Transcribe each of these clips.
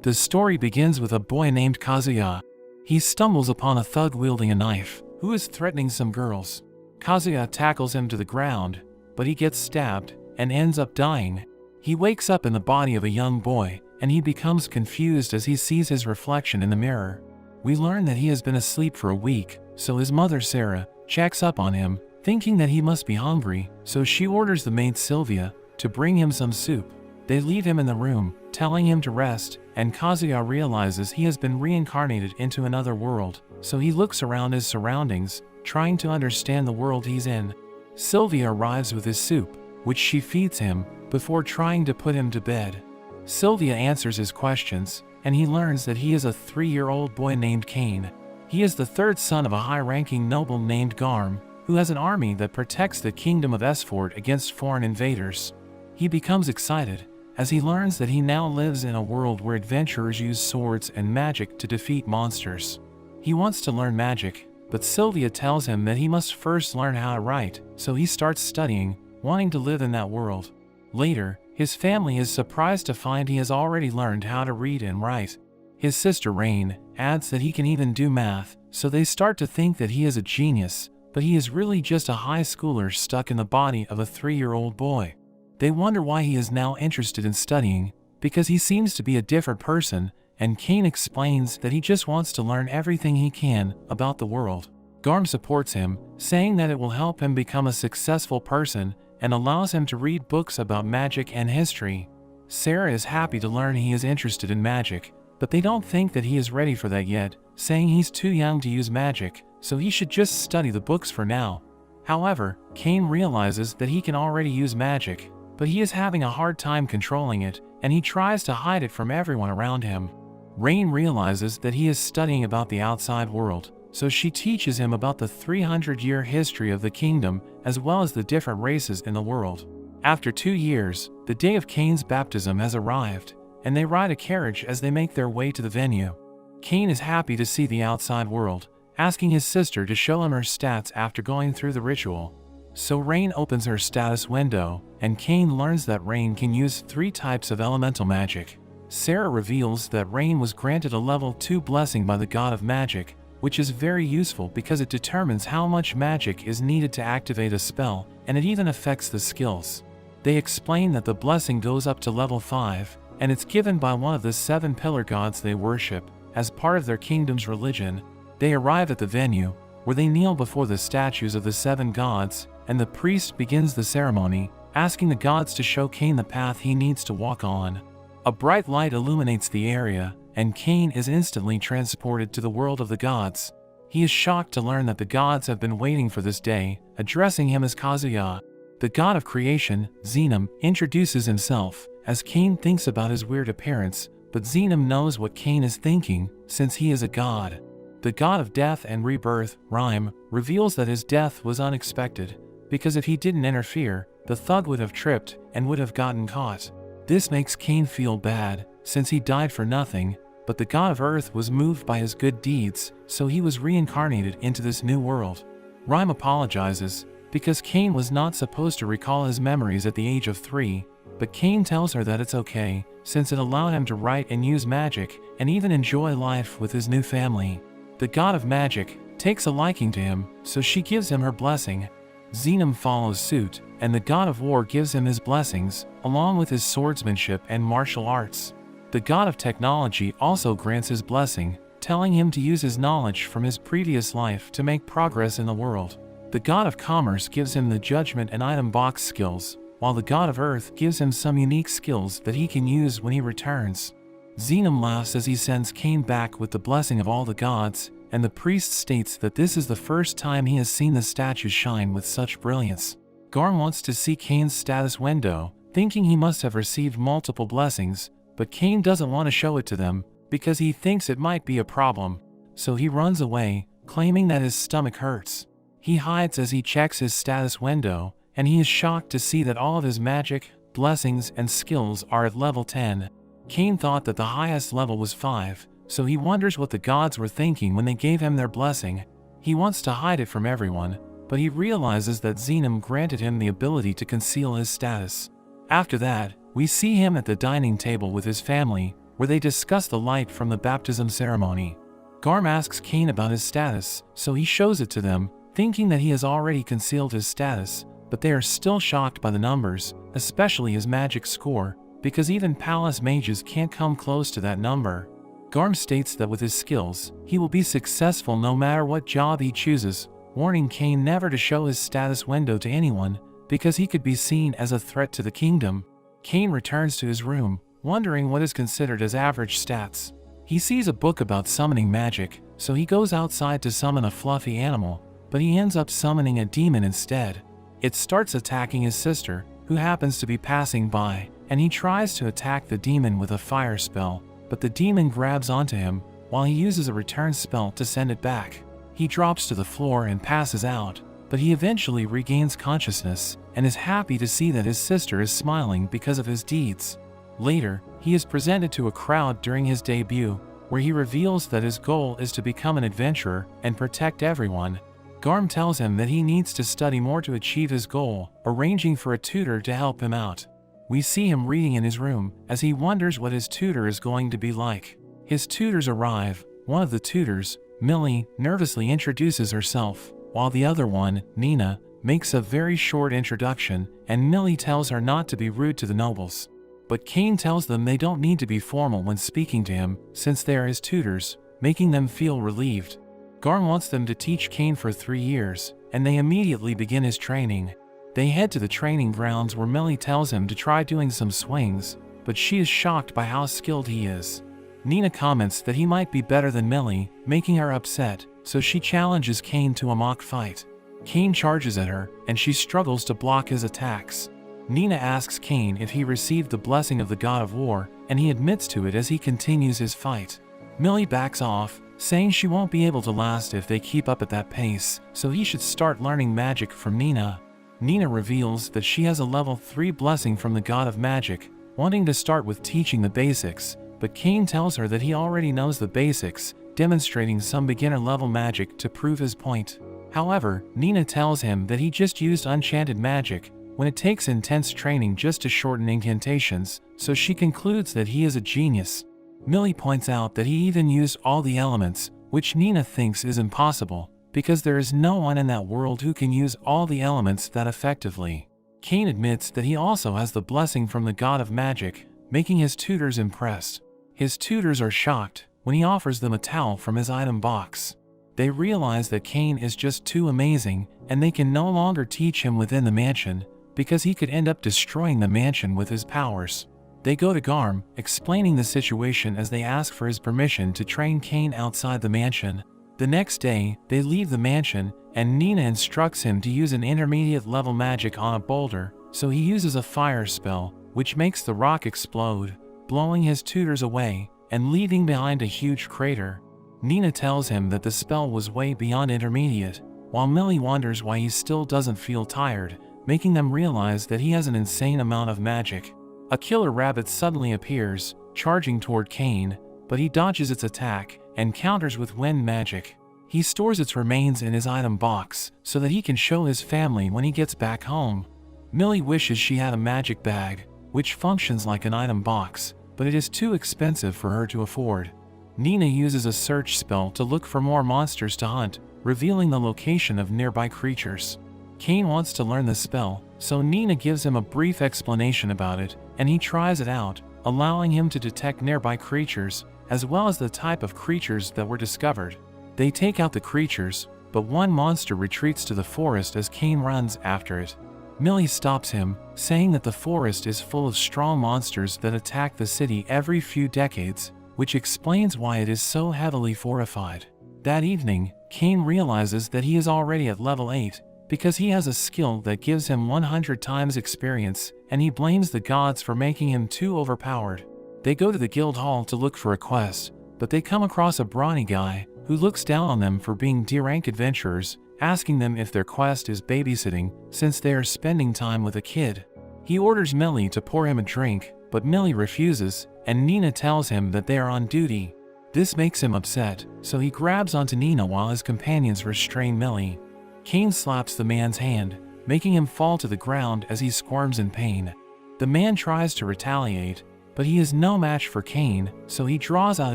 The story begins with a boy named Kazuya. He stumbles upon a thug wielding a knife, who is threatening some girls. Kazuya tackles him to the ground, but he gets stabbed, and ends up dying. He wakes up in the body of a young boy, and he becomes confused as he sees his reflection in the mirror. We learn that he has been asleep for a week, so his mother Sarah checks up on him, thinking that he must be hungry, so she orders the maid Sylvia to bring him some soup. They leave him in the room, telling him to rest, and Kazuya realizes he has been reincarnated into another world, so he looks around his surroundings, trying to understand the world he's in. Sylvia arrives with his soup, which she feeds him, before trying to put him to bed. Sylvia answers his questions, and he learns that he is a 3-year-old boy named Cain. He is the third son of a high-ranking noble named Garm, who has an army that protects the kingdom of Esford against foreign invaders. He becomes excited, as he learns that he now lives in a world where adventurers use swords and magic to defeat monsters. He wants to learn magic, but Sylvia tells him that he must first learn how to write, so he starts studying, wanting to live in that world. Later, his family is surprised to find he has already learned how to read and write. His sister Rain adds that he can even do math, so they start to think that he is a genius, but he is really just a high schooler stuck in the body of a 3-year-old boy. They wonder why he is now interested in studying, because he seems to be a different person, and Cain explains that he just wants to learn everything he can about the world. Garm supports him, saying that it will help him become a successful person and allows him to read books about magic and history. Sarah is happy to learn he is interested in magic, but they don't think that he is ready for that yet, saying he's too young to use magic, so he should just study the books for now. However, Cain realizes that he can already use magic, but he is having a hard time controlling it, and he tries to hide it from everyone around him. Rain realizes that he is studying about the outside world, so she teaches him about the 300-year history of the kingdom as well as the different races in the world. After 2 years, the day of Cain's baptism has arrived, and they ride a carriage as they make their way to the venue. Cain is happy to see the outside world, asking his sister to show him her stats after going through the ritual. So Rain opens her status window, and Cain learns that Rain can use 3 types of elemental magic. Sarah reveals that Rain was granted a level 2 blessing by the god of magic, which is very useful because it determines how much magic is needed to activate a spell, and it even affects the skills. They explain that the blessing goes up to level 5, and it's given by one of the 7 pillar gods they worship, as part of their kingdom's religion. They arrive at the venue, where they kneel before the statues of the 7 gods, and the priest begins the ceremony, asking the gods to show Cain the path he needs to walk on. A bright light illuminates the area, and Cain is instantly transported to the world of the gods. He is shocked to learn that the gods have been waiting for this day, addressing him as Kazuya. The god of creation, Xenum, introduces himself, as Cain thinks about his weird appearance, but Xenum knows what Cain is thinking, since he is a god. The god of death and rebirth, Rhyme, reveals that his death was unexpected, because if he didn't interfere, the thug would have tripped and would have gotten caught. This makes Cain feel bad, since he died for nothing, but the god of earth was moved by his good deeds, so he was reincarnated into this new world. Rhyme apologizes, because Cain was not supposed to recall his memories at the age of 3, but Cain tells her that it's okay, since it allowed him to write and use magic, and even enjoy life with his new family. The god of magic takes a liking to him, so she gives him her blessing. Xenum follows suit, and the god of war gives him his blessings, along with his swordsmanship and martial arts. The god of technology also grants his blessing, telling him to use his knowledge from his previous life to make progress in the world. The god of commerce gives him the judgment and item box skills, while the god of earth gives him some unique skills that he can use when he returns. Xenum laughs as he sends Cain back with the blessing of all the gods, and the priest states that this is the first time he has seen the statues shine with such brilliance. Garm wants to see Cain's status window, thinking he must have received multiple blessings, but Cain doesn't want to show it to them, because he thinks it might be a problem. So he runs away, claiming that his stomach hurts. He hides as he checks his status window, and he is shocked to see that all of his magic, blessings, and skills are at level 10. Cain thought that the highest level was 5, so he wonders what the gods were thinking when they gave him their blessing. He wants to hide it from everyone, but he realizes that Xenum granted him the ability to conceal his status. After that, we see him at the dining table with his family, where they discuss the light from the baptism ceremony. Garm asks Cain about his status, so he shows it to them, thinking that he has already concealed his status, but they are still shocked by the numbers, especially his magic score, because even palace mages can't come close to that number. Garm states that with his skills, he will be successful no matter what job he chooses, warning Cain never to show his status window to anyone, because he could be seen as a threat to the kingdom. Cain returns to his room, wondering what is considered as average stats. He sees a book about summoning magic, so he goes outside to summon a fluffy animal, but he ends up summoning a demon instead. It starts attacking his sister, who happens to be passing by, and he tries to attack the demon with a fire spell, but the demon grabs onto him, while he uses a return spell to send it back. He drops to the floor and passes out, but he eventually regains consciousness, and is happy to see that his sister is smiling because of his deeds. Later, he is presented to a crowd during his debut, where he reveals that his goal is to become an adventurer and protect everyone. Garm tells him that he needs to study more to achieve his goal, arranging for a tutor to help him out. We see him reading in his room, as he wonders what his tutor is going to be like. His tutors arrive. One of the tutors, Millie, nervously introduces herself, while the other one, Nina, makes a very short introduction, and Millie tells her not to be rude to the nobles. But Cain tells them they don't need to be formal when speaking to him, since they are his tutors, making them feel relieved. Garm wants them to teach Cain for 3 years, and they immediately begin his training. They head to the training grounds where Millie tells him to try doing some swings, but she is shocked by how skilled he is. Nina comments that he might be better than Millie, making her upset, so she challenges Cain to a mock fight. Cain charges at her, and she struggles to block his attacks. Nina asks Cain if he received the blessing of the god of war, and he admits to it as he continues his fight. Millie backs off, saying she won't be able to last if they keep up at that pace, so he should start learning magic from Nina. Nina reveals that she has a level 3 blessing from the god of magic, wanting to start with teaching the basics, but Cain tells her that he already knows the basics, demonstrating some beginner-level magic to prove his point. However, Nina tells him that he just used enchanted magic, when it takes intense training just to shorten incantations, so she concludes that he is a genius. Millie points out that he even used all the elements, which Nina thinks is impossible, because there is no one in that world who can use all the elements that effectively. Cain admits that he also has the blessing from the god of magic, making his tutors impressed. His tutors are shocked when he offers them a towel from his item box. They realize that Cain is just too amazing, and they can no longer teach him within the mansion, because he could end up destroying the mansion with his powers. They go to Garm, explaining the situation as they ask for his permission to train Cain outside the mansion. The next day, they leave the mansion, and Nina instructs him to use an intermediate level magic on a boulder, so he uses a fire spell, which makes the rock explode, blowing his tutors away, and leaving behind a huge crater. Nina tells him that the spell was way beyond intermediate, while Millie wonders why he still doesn't feel tired, making them realize that he has an insane amount of magic. A killer rabbit suddenly appears, charging toward Cain, but he dodges its attack, and counters with wind magic. He stores its remains in his item box, so that he can show his family when he gets back home. Millie wishes she had a magic bag, which functions like an item box, but it is too expensive for her to afford. Nina uses a search spell to look for more monsters to hunt, revealing the location of nearby creatures. Cain wants to learn the spell, so Nina gives him a brief explanation about it, and he tries it out, allowing him to detect nearby creatures, as well as the type of creatures that were discovered. They take out the creatures, but one monster retreats to the forest as Cain runs after it. Millie stops him, saying that the forest is full of strong monsters that attack the city every few decades, which explains why it is so heavily fortified. That evening, Cain realizes that he is already at level 8, because he has a skill that gives him 100 times experience, and he blames the gods for making him too overpowered. They go to the guild hall to look for a quest, but they come across a brawny guy, who looks down on them for being D-rank adventurers, asking them if their quest is babysitting, since they are spending time with a kid. He orders Millie to pour him a drink, but Millie refuses, and Nina tells him that they are on duty. This makes him upset, so he grabs onto Nina while his companions restrain Millie. Cain slaps the man's hand, making him fall to the ground as he squirms in pain. The man tries to retaliate, But he is no match for Cain, so he draws out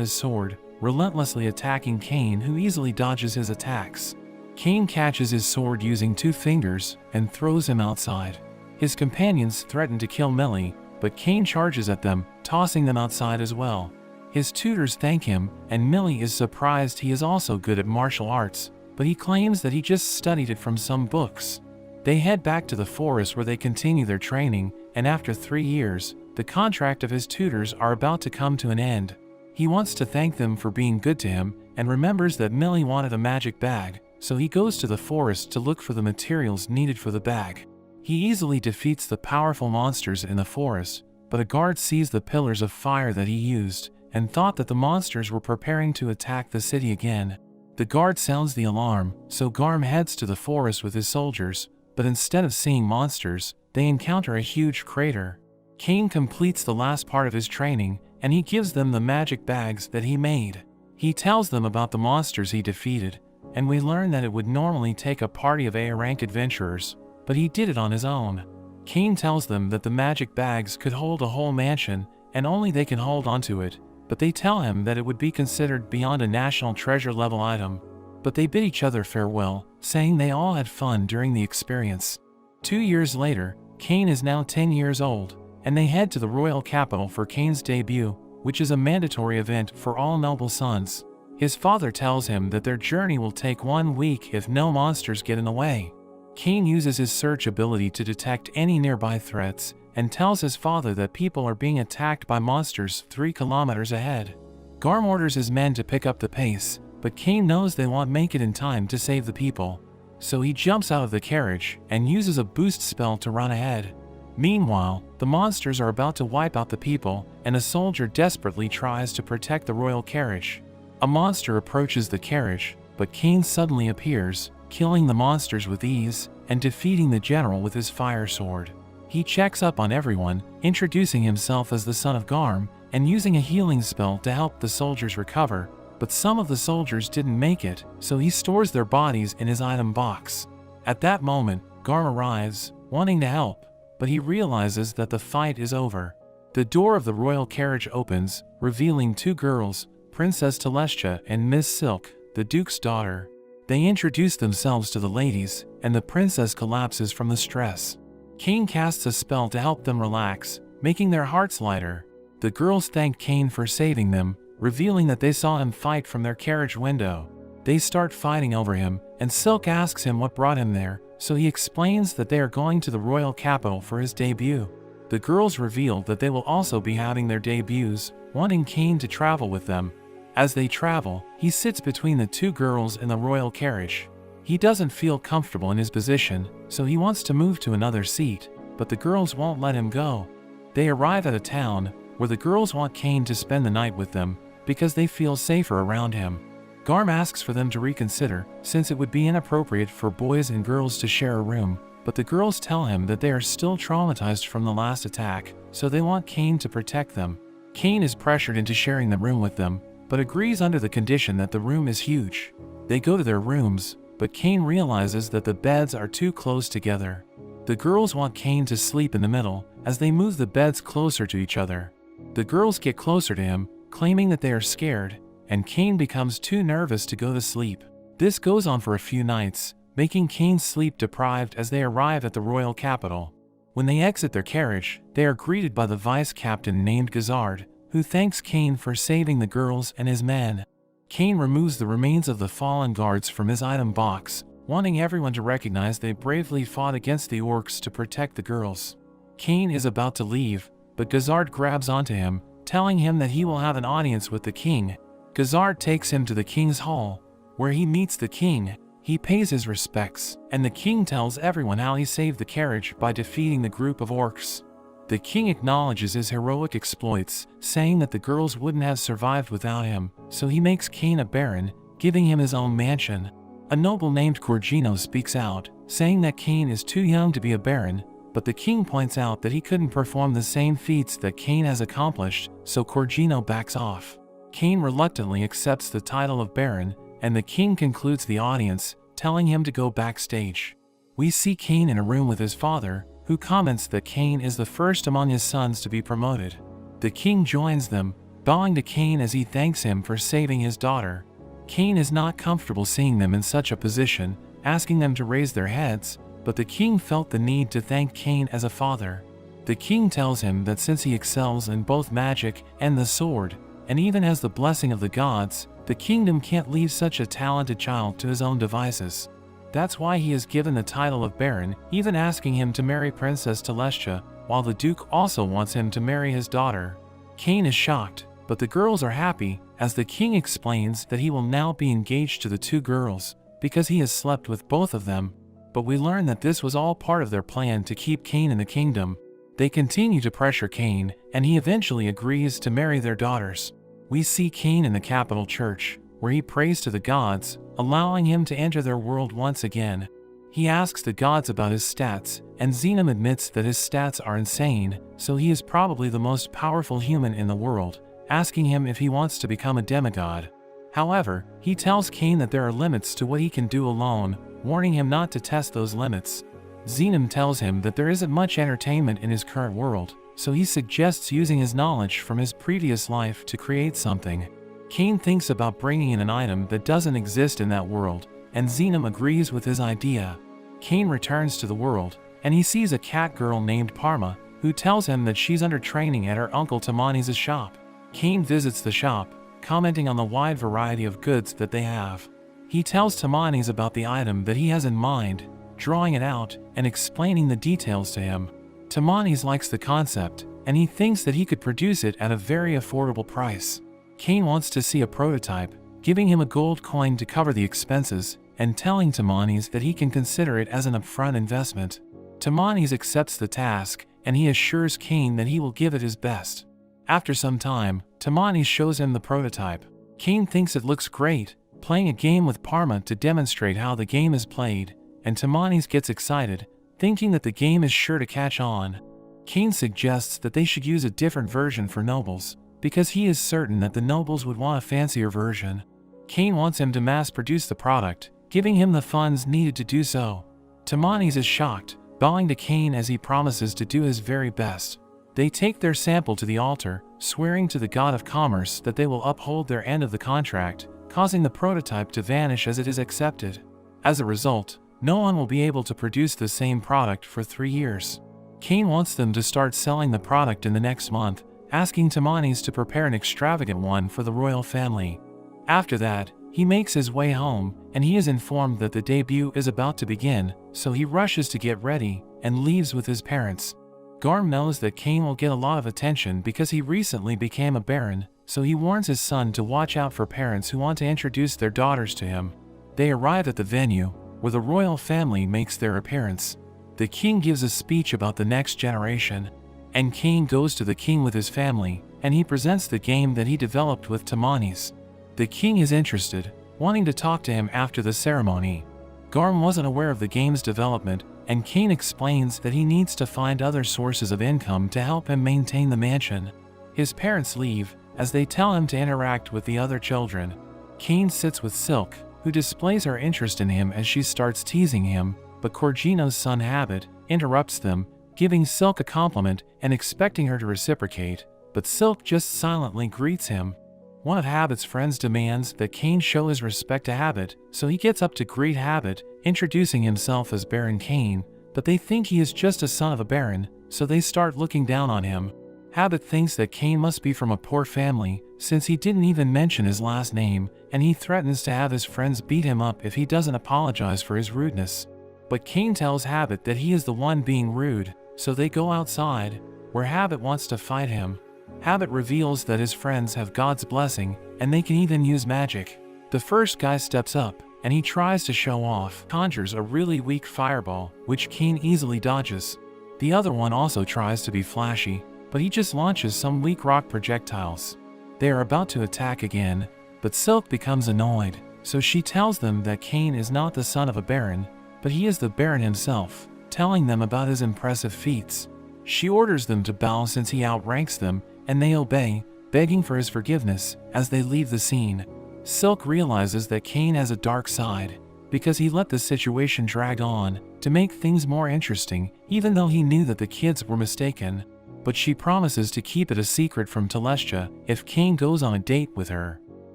his sword, relentlessly attacking Cain, who easily dodges his attacks. Cain catches his sword using 2 fingers and throws him outside. His companions threaten to kill Millie, but Cain charges at them, tossing them outside as well. His tutors thank him, and Millie is surprised he is also good at martial arts, but he claims that he just studied it from some books. They head back to the forest where they continue their training, and after 3 years, the contract of his tutors are about to come to an end. He wants to thank them for being good to him, and remembers that Millie wanted a magic bag, so he goes to the forest to look for the materials needed for the bag. He easily defeats the powerful monsters in the forest, but a guard sees the pillars of fire that he used, and thought that the monsters were preparing to attack the city again. The guard sounds the alarm, so Garm heads to the forest with his soldiers, but instead of seeing monsters, they encounter a huge crater. Cain completes the last part of his training, and he gives them the magic bags that he made. He tells them about the monsters he defeated, and we learn that it would normally take a party of A-rank adventurers, but he did it on his own. Cain tells them that the magic bags could hold a whole mansion, and only they can hold onto it, but they tell him that it would be considered beyond a national treasure level item. But they bid each other farewell, saying they all had fun during the experience. 2 years later, Cain is now 10 years old, and they head to the royal capital for Cain's debut, which is a mandatory event for all noble sons. His father tells him that their journey will take 1 week if no monsters get in the way. Cain uses his search ability to detect any nearby threats, and tells his father that people are being attacked by monsters 3 kilometers ahead. Garm orders his men to pick up the pace, but Cain knows they won't make it in time to save the people. So he jumps out of the carriage and uses a boost spell to run ahead. Meanwhile, the monsters are about to wipe out the people, and a soldier desperately tries to protect the royal carriage. A monster approaches the carriage, but Cain suddenly appears, killing the monsters with ease, and defeating the general with his fire sword. He checks up on everyone, introducing himself as the son of Garm, and using a healing spell to help the soldiers recover, but some of the soldiers didn't make it, so he stores their bodies in his item box. At that moment, Garm arrives, wanting to help, but he realizes that the fight is over. The door of the royal carriage opens, revealing 2 girls, Princess Telestia and Miss Silk, the Duke's daughter. They introduce themselves to the ladies, and the princess collapses from the stress. Cain casts a spell to help them relax, making their hearts lighter. The girls thank Cain for saving them, revealing that they saw him fight from their carriage window. They start fighting over him, and Silk asks him what brought him there, so he explains that they are going to the royal capital for his debut. The girls reveal that they will also be having their debuts, wanting Cain to travel with them. As they travel, he sits between the 2 girls in the royal carriage. He doesn't feel comfortable in his position, so he wants to move to another seat, but the girls won't let him go. They arrive at a town, where the girls want Cain to spend the night with them, because they feel safer around him. Garm asks for them to reconsider, since it would be inappropriate for boys and girls to share a room, but the girls tell him that they are still traumatized from the last attack, so they want Cain to protect them. Cain is pressured into sharing the room with them, but agrees under the condition that the room is huge. They go to their rooms, but Cain realizes that the beds are too close together. The girls want Cain to sleep in the middle, as they move the beds closer to each other. The girls get closer to him, claiming that they are scared, and Cain becomes too nervous to go to sleep. This goes on for a few nights, making Cain sleep deprived as they arrive at the royal capital. When they exit their carriage, they are greeted by the vice captain named Gazard, who thanks Cain for saving the girls and his men. Cain removes the remains of the fallen guards from his item box, wanting everyone to recognize they bravely fought against the orcs to protect the girls. Cain is about to leave, but Gazard grabs onto him, telling him that he will have an audience with the king. Gazard takes him to the king's hall, where he meets the king. He pays his respects, and the king tells everyone how he saved the carriage by defeating the group of orcs. The king acknowledges his heroic exploits, saying that the girls wouldn't have survived without him, so he makes Cain a baron, giving him his own mansion. A noble named Corgino speaks out, saying that Cain is too young to be a baron, but the king points out that he couldn't perform the same feats that Cain has accomplished, so Corgino backs off. Cain reluctantly accepts the title of baron, and the king concludes the audience, telling him to go backstage. We see Cain in a room with his father, who comments that Cain is the first among his sons to be promoted. The king joins them, bowing to Cain as he thanks him for saving his daughter. Cain is not comfortable seeing them in such a position, asking them to raise their heads, but the king felt the need to thank Cain as a father. The king tells him that since he excels in both magic and the sword, and even has the blessing of the gods, the kingdom can't leave such a talented child to his own devices. That's why he is given the title of Baron, even asking him to marry Princess Telestia, while the Duke also wants him to marry his daughter. Cain is shocked, but the girls are happy, as the king explains that he will now be engaged to the two girls, because he has slept with both of them. But we learn that this was all part of their plan to keep Cain in the kingdom. They continue to pressure Cain, and he eventually agrees to marry their daughters. We see Cain in the capital church, where he prays to the gods, allowing him to enter their world once again. He asks the gods about his stats, and Xenom admits that his stats are insane, so he is probably the most powerful human in the world, asking him if he wants to become a demigod. However, he tells Cain that there are limits to what he can do alone, warning him not to test those limits. Xenom tells him that there isn't much entertainment in his current world, so he suggests using his knowledge from his previous life to create something. Cain thinks about bringing in an item that doesn't exist in that world, and Xenom agrees with his idea. Cain returns to the world, and he sees a cat girl named Parma, who tells him that she's under training at her uncle Tamani's shop. Cain visits the shop, commenting on the wide variety of goods that they have. He tells Tamani's about the item that he has in mind, drawing it out and explaining the details to him. Tamani's likes the concept, and he thinks that he could produce it at a very affordable price. Cain wants to see a prototype, giving him a gold coin to cover the expenses, and telling Tamani's that he can consider it as an upfront investment. Tamani's accepts the task, and he assures Cain that he will give it his best. After some time, Tamani's shows him the prototype. Cain thinks it looks great, playing a game with Parma to demonstrate how the game is played, and Tamani's gets excited, thinking that the game is sure to catch on. Cain suggests that they should use a different version for nobles, because he is certain that the nobles would want a fancier version. Cain wants him to mass-produce the product, giving him the funds needed to do so. Tamani's is shocked, bowing to Cain as he promises to do his very best. They take their sample to the altar, swearing to the god of commerce that they will uphold their end of the contract, causing the prototype to vanish as it is accepted. As a result, no one will be able to produce the same product for 3 years. Cain wants them to start selling the product in the next month, asking Tamani's to prepare an extravagant one for the royal family. After that, he makes his way home, and he is informed that the debut is about to begin, so he rushes to get ready and leaves with his parents. Garm knows that Cain will get a lot of attention because he recently became a baron, so he warns his son to watch out for parents who want to introduce their daughters to him. They arrive at the venue, where the royal family makes their appearance. The king gives a speech about the next generation, and Cain goes to the king with his family, and he presents the game that he developed with Tamani's. The king is interested, wanting to talk to him after the ceremony. Garm wasn't aware of the game's development, and Cain explains that he needs to find other sources of income to help him maintain the mansion. His parents leave, as they tell him to interact with the other children. Cain sits with Silk, who displays her interest in him as she starts teasing him, but Corgino's son Habit interrupts them, giving Silk a compliment and expecting her to reciprocate, but Silk just silently greets him. One of Habit's friends demands that Cain show his respect to Habit, so he gets up to greet Habit, introducing himself as Baron Cain, but they think he is just a son of a baron, so they start looking down on him. Habit thinks that Cain must be from a poor family, since he didn't even mention his last name, and he threatens to have his friends beat him up if he doesn't apologize for his rudeness. But Cain tells Habit that he is the one being rude, so they go outside, where Habit wants to fight him. Habit reveals that his friends have God's blessing, and they can even use magic. The first guy steps up, and he tries to show off, conjures a really weak fireball, which Cain easily dodges. The other one also tries to be flashy, but he just launches some weak rock projectiles. They are about to attack again, but Silk becomes annoyed, so she tells them that Cain is not the son of a baron, but he is the baron himself, telling them about his impressive feats. She orders them to bow since he outranks them, and they obey, begging for his forgiveness as they leave the scene. Silk realizes that Cain has a dark side, because he let the situation drag on to make things more interesting, even though he knew that the kids were mistaken. but she promises to keep it a secret from Telestia if Cain goes on a date with her.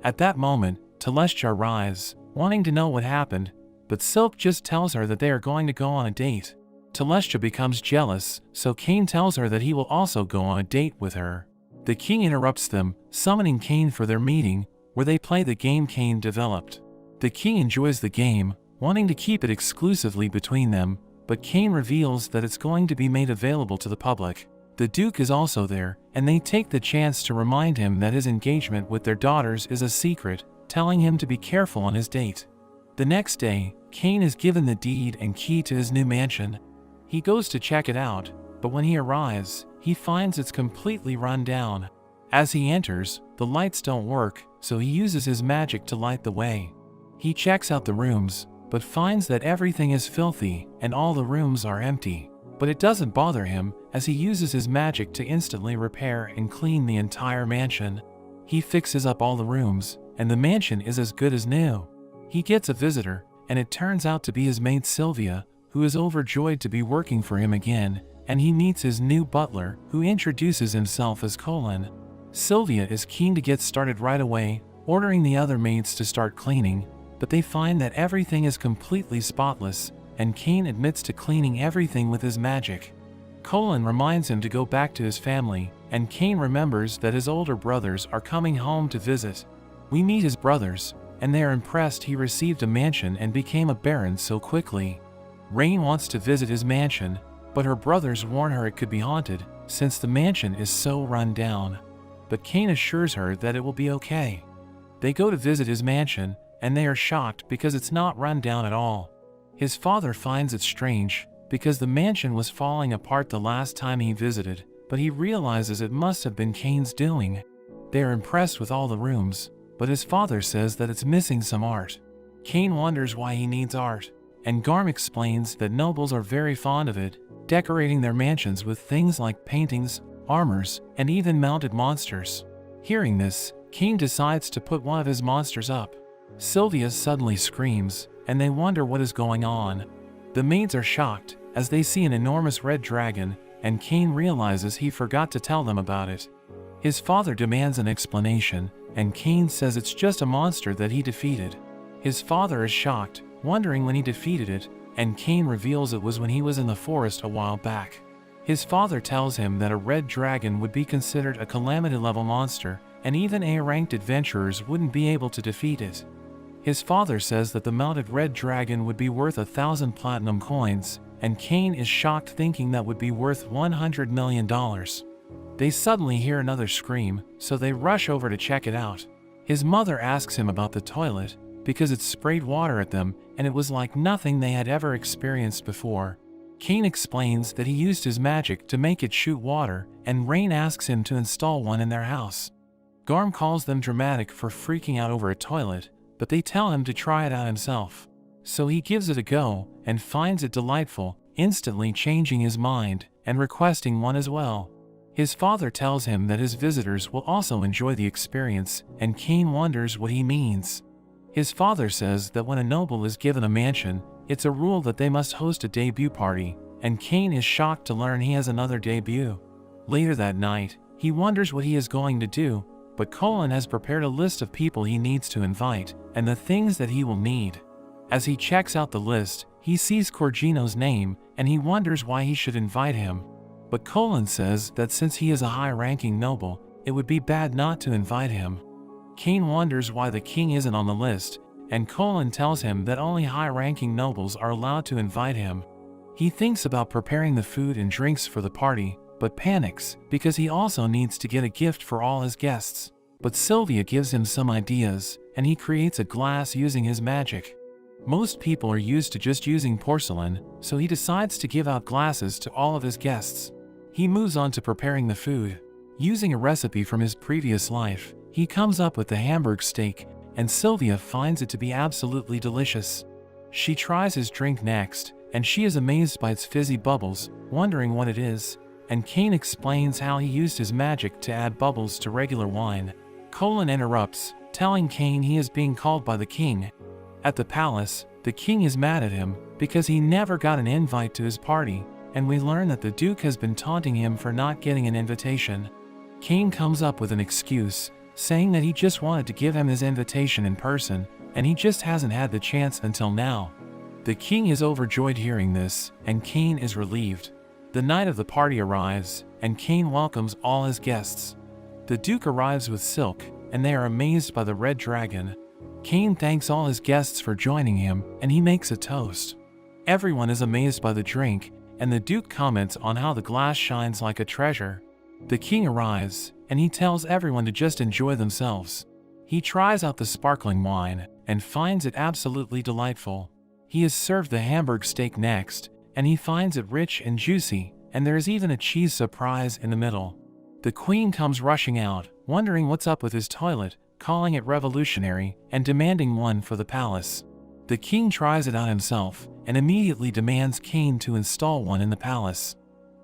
At that moment, Telestia arrives, wanting to know what happened, but Silk just tells her that they are going to go on a date. Telestia becomes jealous, so Cain tells her that he will also go on a date with her. The king interrupts them, summoning Cain for their meeting, where they play the game Cain developed. The king enjoys the game, wanting to keep it exclusively between them, but Cain reveals that it's going to be made available to the public. The Duke is also there, and they take the chance to remind him that his engagement with their daughters is a secret, telling him to be careful on his date. The next day, Cain is given the deed and key to his new mansion. He goes to check it out, but when he arrives, he finds it's completely run down. As he enters, the lights don't work, so he uses his magic to light the way. He checks out the rooms, but finds that everything is filthy and all the rooms are empty. But it doesn't bother him, as he uses his magic to instantly repair and clean the entire mansion. He fixes up all the rooms, and the mansion is as good as new. He gets a visitor, and it turns out to be his maid Sylvia, who is overjoyed to be working for him again, and he meets his new butler, who introduces himself as Colin. Sylvia is keen to get started right away, ordering the other maids to start cleaning, but they find that everything is completely spotless, and Cain admits to cleaning everything with his magic. Colin reminds him to go back to his family, and Cain remembers that his older brothers are coming home to visit. We meet his brothers, and they are impressed he received a mansion and became a baron so quickly. Rain wants to visit his mansion, but her brothers warn her it could be haunted, since the mansion is so run down. But Cain assures her that it will be okay. They go to visit his mansion, and they are shocked because it's not run down at all. His father finds it strange, because the mansion was falling apart the last time he visited, but he realizes it must have been Cain's doing. They are impressed with all the rooms, but his father says that it's missing some art. Cain wonders why he needs art, and Garm explains that nobles are very fond of it, decorating their mansions with things like paintings, armors, and even mounted monsters. Hearing this, Cain decides to put one of his monsters up. Sylvia suddenly screams, and they wonder what is going on. The maids are shocked, as they see an enormous red dragon, and Cain realizes he forgot to tell them about it. His father demands an explanation, and Cain says it's just a monster that he defeated. His father is shocked, wondering when he defeated it, and Cain reveals it was when he was in the forest a while back. His father tells him that a red dragon would be considered a calamity-level monster, and even A-ranked adventurers wouldn't be able to defeat it. His father says that the mounted red dragon would be worth 1,000 platinum coins, and Cain is shocked thinking that would be worth $100 million. They suddenly hear another scream, so they rush over to check it out. His mother asks him about the toilet, because it sprayed water at them, and it was like nothing they had ever experienced before. Cain explains that he used his magic to make it shoot water, and Rain asks him to install one in their house. Garm calls them dramatic for freaking out over a toilet, but they tell him to try it out himself. So he gives it a go, and finds it delightful, instantly changing his mind, and requesting one as well. His father tells him that his visitors will also enjoy the experience, and Cain wonders what he means. His father says that when a noble is given a mansion, it's a rule that they must host a debut party, and Cain is shocked to learn he has another debut. Later that night, he wonders what he is going to do, but Colin has prepared a list of people he needs to invite, and the things that he will need. As he checks out the list, he sees Corgino's name, and he wonders why he should invite him. But Colin says that since he is a high-ranking noble, it would be bad not to invite him. Cain wonders why the king isn't on the list, and Colin tells him that only high-ranking nobles are allowed to invite him. He thinks about preparing the food and drinks for the party, but panics because he also needs to get a gift for all his guests. But Sylvia gives him some ideas, and he creates a glass using his magic. Most people are used to just using porcelain, so he decides to give out glasses to all of his guests. He moves on to preparing the food. Using a recipe from his previous life, he comes up with the Hamburg steak, and Sylvia finds it to be absolutely delicious. She tries his drink next, and she is amazed by its fizzy bubbles, wondering what it is, and Cain explains how he used his magic to add bubbles to regular wine. Colin interrupts, telling Cain he is being called by the king. At the palace, the king is mad at him because he never got an invite to his party, and we learn that the Duke has been taunting him for not getting an invitation. Cain comes up with an excuse, saying that he just wanted to give him his invitation in person, and he just hasn't had the chance until now. The king is overjoyed hearing this, and Cain is relieved. The night of the party arrives, and Cain welcomes all his guests. The Duke arrives with Silk, and they are amazed by the red dragon. Cain thanks all his guests for joining him, and he makes a toast. Everyone is amazed by the drink, and the Duke comments on how the glass shines like a treasure. The king arrives, and he tells everyone to just enjoy themselves. He tries out the sparkling wine, and finds it absolutely delightful. He is served the Hamburg steak next, and he finds it rich and juicy, and there is even a cheese surprise in the middle. The queen comes rushing out, wondering what's up with his toilet, calling it revolutionary, and demanding one for the palace. The king tries it out himself, and immediately demands Cain to install one in the palace.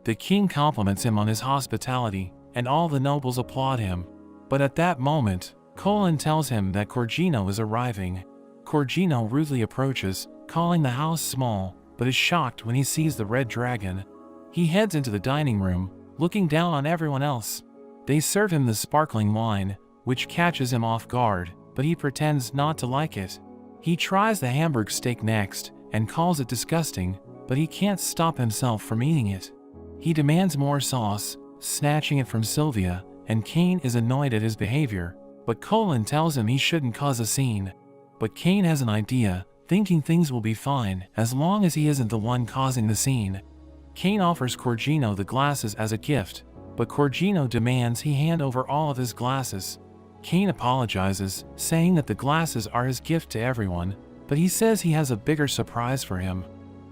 The king compliments him on his hospitality, and all the nobles applaud him. But at that moment, Colin tells him that Corgino is arriving. Corgino rudely approaches, calling the house small, but is shocked when he sees the red dragon. He heads into the dining room, looking down on everyone else. They serve him the sparkling wine, which catches him off guard, but he pretends not to like it. He tries the Hamburg steak next, and calls it disgusting, but he can't stop himself from eating it. He demands more sauce, snatching it from Sylvia, and Cain is annoyed at his behavior, but Colin tells him he shouldn't cause a scene. But Cain has an idea, thinking things will be fine as long as he isn't the one causing the scene. Cain offers Corgino the glasses as a gift, but Corgino demands he hand over all of his glasses. Cain apologizes, saying that the glasses are his gift to everyone, but he says he has a bigger surprise for him.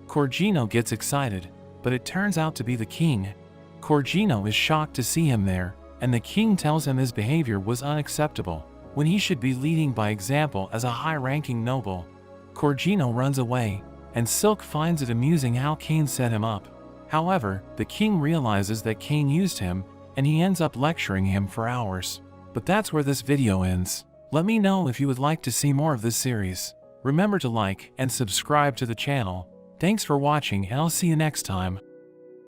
Corgino gets excited, but it turns out to be the king. Corgino is shocked to see him there, and the king tells him his behavior was unacceptable, when he should be leading by example as a high-ranking noble. Corgino runs away, and Silk finds it amusing how Cain set him up. However, the king realizes that Cain used him, and he ends up lecturing him for hours. But that's where this video ends. Let me know if you would like to see more of this series. Remember to like and subscribe to the channel. Thanks for watching, and I'll see you next time.